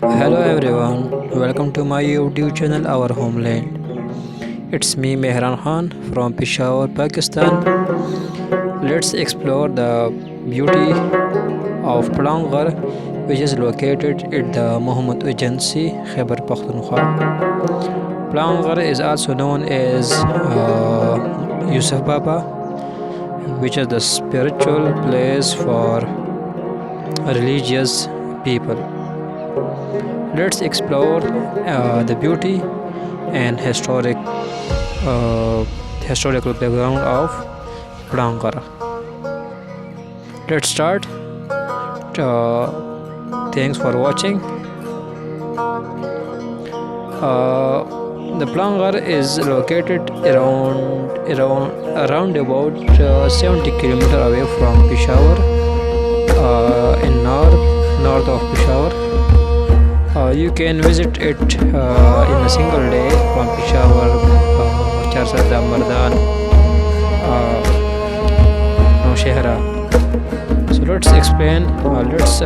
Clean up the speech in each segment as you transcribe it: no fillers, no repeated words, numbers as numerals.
Hello everyone, welcome to my YouTube channel Our Homeland. It's me Mehran Khan from Peshawar, Pakistan. Let's explore the beauty of Palangar, which is located at the Muhammad Agency, Khyber Pakhtunkhwa. Palangar is also known as Yusuf Baba, which is the spiritual place for religious people. Let's explore the beauty and uh, historical background of Prankara. Let's start. Thanks for watching. The Plangar is located around about 70 kilometers away from Peshawar, in north of Peshawar. You can visit it in a single day from Peshawar, Charsadda, Mardan, Nowshehra. So let's explain, let's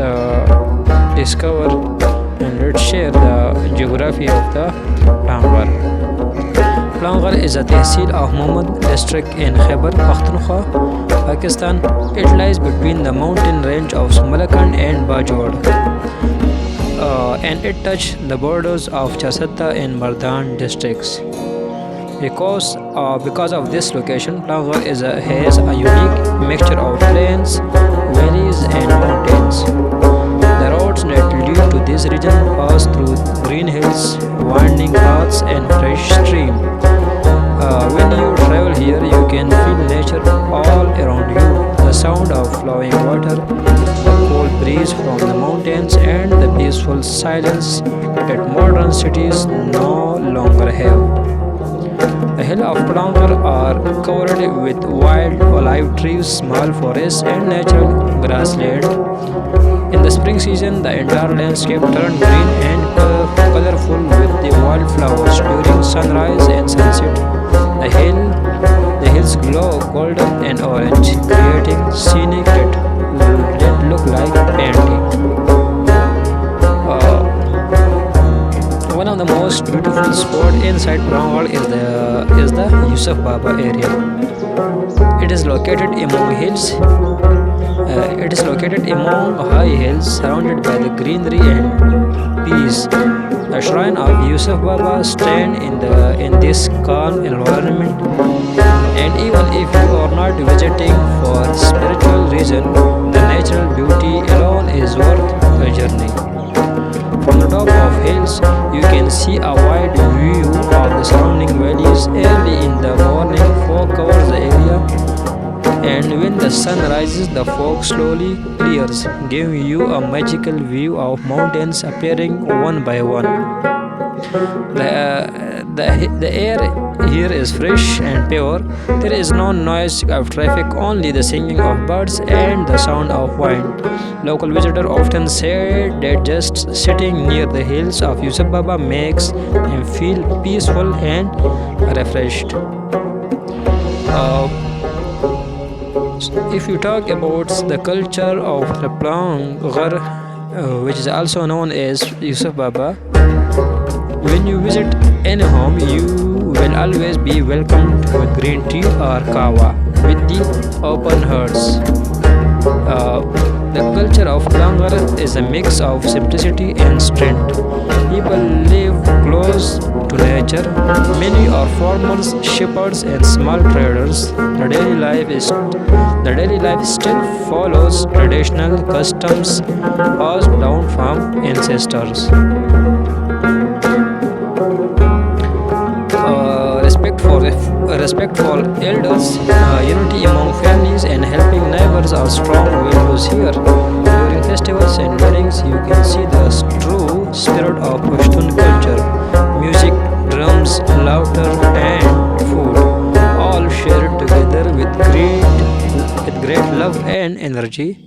discover, and let's share the geography of the Plangar. Plangar is a tehsil of Muhammad district in Khyber Pakhtunkhwa, Pakistan. It lies between the mountain range of Malakand and Bajod, and it touches the borders of Chasadda and Mardan districts. Because of this location, Plangar has a unique mixture of plains, valleys, and mountains. The roads that lead to this region pass through green hills, winding paths, and fresh stream. When you travel here, you can feel nature all around you. The sound of flowing water, the cold breeze from the mountains, and the peaceful silence that modern cities no longer have. The hills of Palangar are covered with wild olive trees, small forests, and natural grassland. In the spring season, the entire landscape turns green and colorful with the wildflowers during sunrise and sunset. The hills glow golden and orange, creating scenic that look like painting. One of the most beautiful spots inside Palangar is the Yusuf Baba area. It is located among hills. It is located among high hills surrounded by the greenery and peace. The shrine of Yusuf Baba stands in this calm environment, and even if you are not visiting for spiritual reason, the natural beauty alone is worth the journey. From the top of hills, you can see a wide view of the surrounding valleys. Early in the morning, fog covers the area, and when the sun rises, the fog slowly clears, giving you a magical view of mountains appearing one by one. The air here is fresh and pure. There is no noise of traffic, only the singing of birds and the sound of wind. Local visitors often say that just sitting near the hills of Yusuf Baba makes them feel peaceful and refreshed. Uh, if you talk about the culture of the Plangar, which is also known as Yusuf Baba, when you visit any home, you will always be welcomed with green tea or kawa with the open hearts. The culture of Plangar is a mix of simplicity and strength. People live close to nature. Many are farmers, shepherds, and small traders. The daily life still follows traditional customs passed down from ancestors. Respect for elders, unity among families, and helping neighbors are strong values here. During festivals and weddings, you can see the true spirit of Pashtun culture. Music, drums, laughter, and food, all shared together with great love and energy.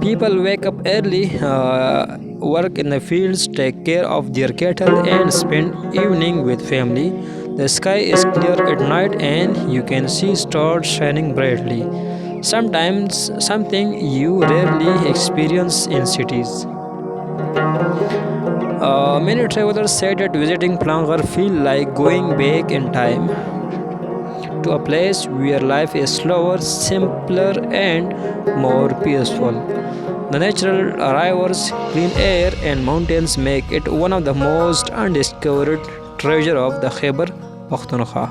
People wake up early, work in the fields, take care of their cattle, and spend evening with family. The sky is clear at night, and you can see stars shining brightly. sometimes something you rarely experience in cities. Many travelers say that visiting Plangar feel like going back in time to a place where life is slower, simpler, and more peaceful. The natural rivers, clean air, and mountains make it one of the most undiscovered treasure of the Khyber Pakhtunkhwa.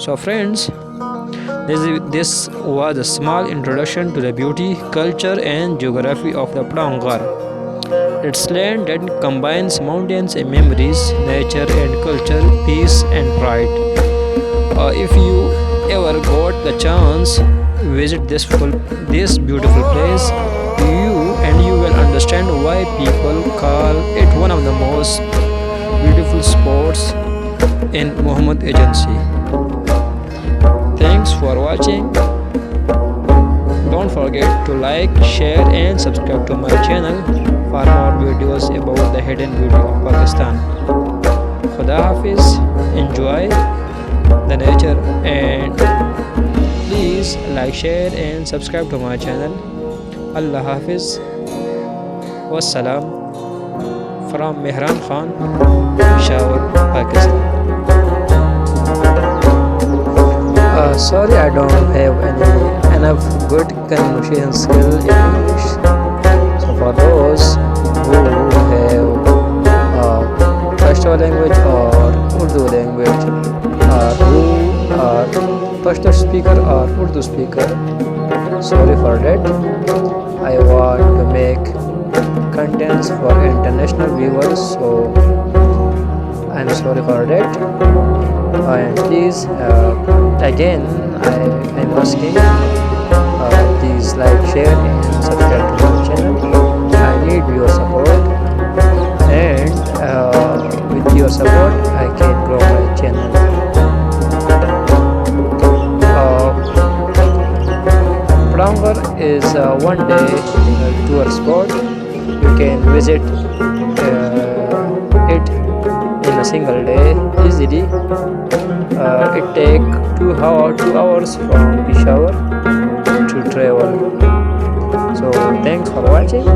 So, friends, this was a small introduction to the beauty, culture, and geography of the Plangar. It's land that combines mountains and memories, nature and culture, peace and pride. If you ever got the chance, visit this beautiful place. You will understand why people call it one of the most beautiful spots in Muhammad Agency. Thanks for watching. Don't forget to like, share, and subscribe to my channel for more videos about the hidden beauty of Pakistan. Khuda Hafiz. Enjoy the nature and please like, share, and subscribe to my channel. Allah Hafiz. Wassalam from Mehran Khan, Peshawar, Pakistan. Sorry, I don't have enough good conversation skill in English. So for those who have Pashto language or Urdu language, or who are Pashto speaker or Urdu speaker, sorry for that. I want to make contents for international viewers, so I'm sorry for that. And please, again, I'm asking, please like, share, and subscribe to my channel. I need your support, and with your support, I can grow my channel. Plangar is a one-day tour spot. You can visit it in a single day easily. It takes 2 hours from Peshawar to travel. So thanks for watching.